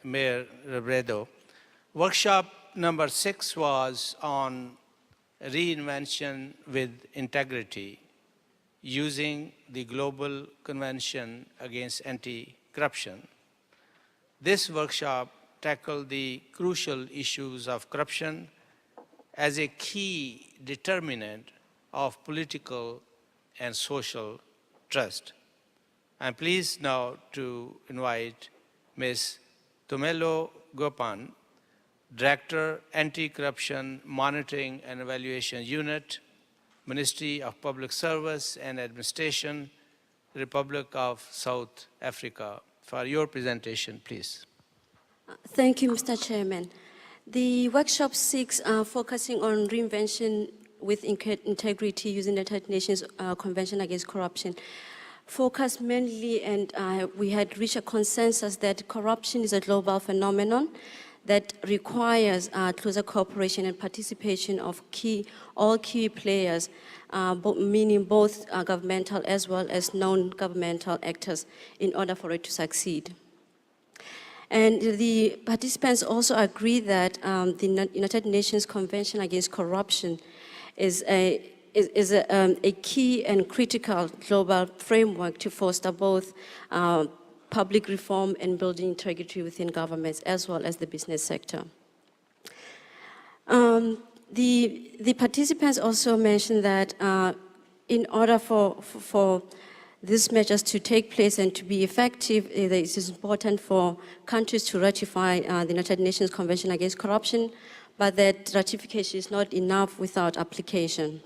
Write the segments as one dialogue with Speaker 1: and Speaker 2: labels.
Speaker 1: Mayor Robredo. Workshop number 6 was on reinvention with integrity, using the Global Convention against Anti-Corruption. This workshop tackled the crucial issues of corruption as a key determinant of political and social trust. I'm pleased now to invite Ms. Tumelo Gopan, Director, Anti-Corruption Monitoring and Evaluation Unit, Ministry of Public Service and Administration, Republic of South Africa. For your presentation, please.
Speaker 2: Thank you, Mr. Chairman. The workshop 6, focusing on reinvention with integrity using the United Nations Convention Against Corruption, focused mainly, and we had reached a consensus that corruption is a global phenomenon that requires closer cooperation and participation of all key players, meaning both governmental as well as non-governmental actors, in order for it to succeed. And the participants also agree that the United Nations Convention Against Corruption is a key and critical global framework to foster both public reform and building integrity within governments as well as the business sector. The participants also mentioned that in order for these measures to take place and to be effective, it is important for countries to ratify the United Nations Convention Against Corruption, but that ratification is not enough without application.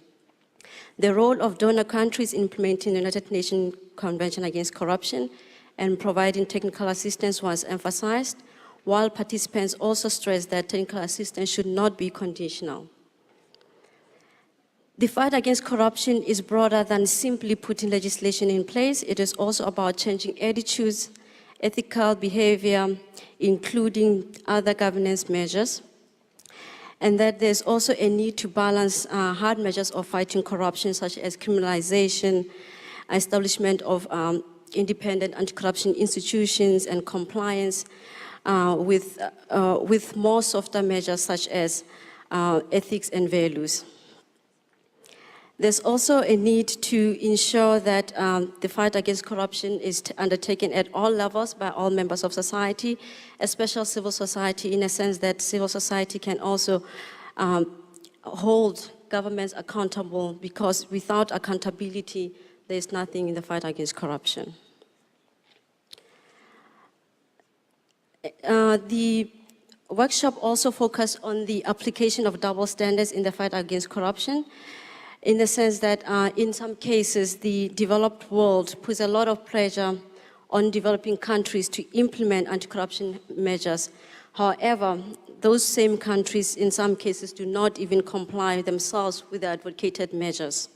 Speaker 2: The role of donor countries in implementing the United Nations Convention Against Corruption and providing technical assistance was emphasized, while participants also stressed that technical assistance should not be conditional. The fight against corruption is broader than simply putting legislation in place. It is also about changing attitudes, ethical behavior, including other governance measures, and that there's also a need to balance hard measures of fighting corruption, such as criminalization, establishment of independent anti-corruption institutions, and compliance with more softer measures such as ethics and values. There's also a need to ensure that the fight against corruption is undertaken at all levels by all members of society, especially civil society, in a sense that civil society can also hold governments accountable, because without accountability, there's nothing in the fight against corruption. The workshop also focused on the application of double standards in the fight against corruption, in the sense that in some cases, the developed world puts a lot of pressure on developing countries to implement anti-corruption measures. However, those same countries in some cases do not even comply themselves with the advocated measures.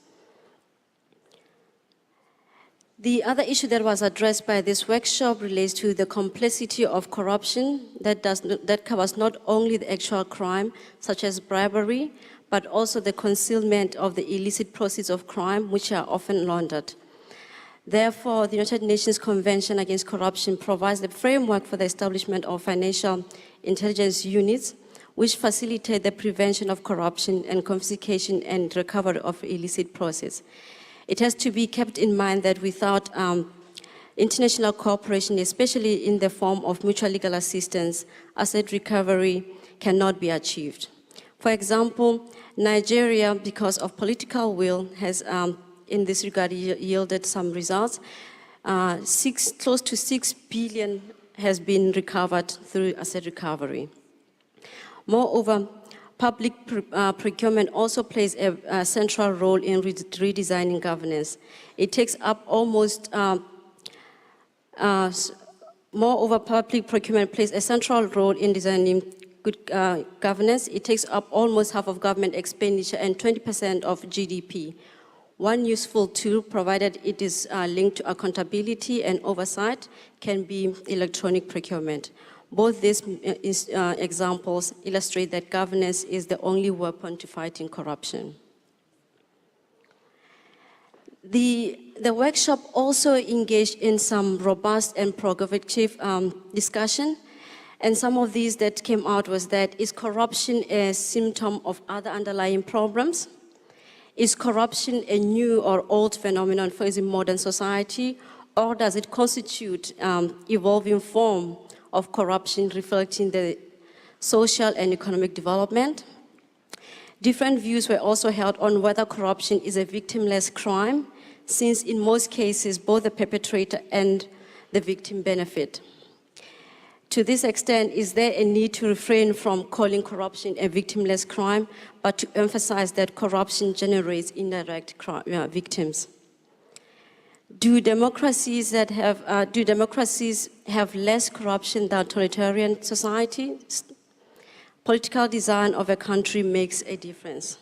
Speaker 2: The other issue that was addressed by this workshop relates to the complexity of corruption that covers not only the actual crime, such as bribery, but also the concealment of the illicit proceeds of crime, which are often laundered. Therefore, the United Nations Convention Against Corruption provides the framework for the establishment of financial intelligence units, which facilitate the prevention of corruption and confiscation and recovery of illicit proceeds. It has to be kept in mind that without international cooperation, especially in the form of mutual legal assistance, asset recovery cannot be achieved. For example, Nigeria, because of political will, has in this regard yielded some results. Close to 6 billion has been recovered through asset recovery. Moreover, public procurement also plays a central role in redesigning governance. It takes up almost, moreover, public procurement plays a central role in designing good governance. It takes up almost half of government expenditure and 20% of GDP. One useful tool, provided it is linked to accountability and oversight, can be electronic procurement. Both these examples illustrate that governance is the only weapon to fighting corruption. The workshop also engaged in some robust and provocative discussion, And some of these that came out was that, is corruption a symptom of other underlying problems? Is corruption a new or old phenomenon facing modern society, or does it constitute evolving form of corruption reflecting the social and economic development? Different views were also held on whether corruption is a victimless crime, since in most cases both the perpetrator and the victim benefit. To this extent, is there a need to refrain from calling corruption a victimless crime, but to emphasize that corruption generates indirect victims? Do democracies have less corruption than totalitarian societies? Political design of a country makes a difference.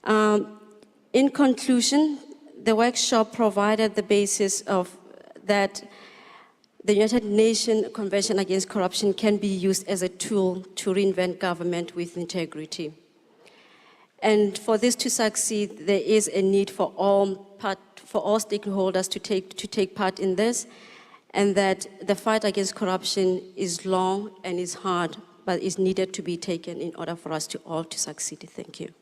Speaker 2: In conclusion, the workshop provided the basis of that the United Nations Convention Against Corruption can be used as a tool to reinvent government with integrity. And for this to succeed, there is a need for all stakeholders to take part in this, and that the fight against corruption is long and is hard, but is needed to be taken in order for us to all to succeed. Thank you.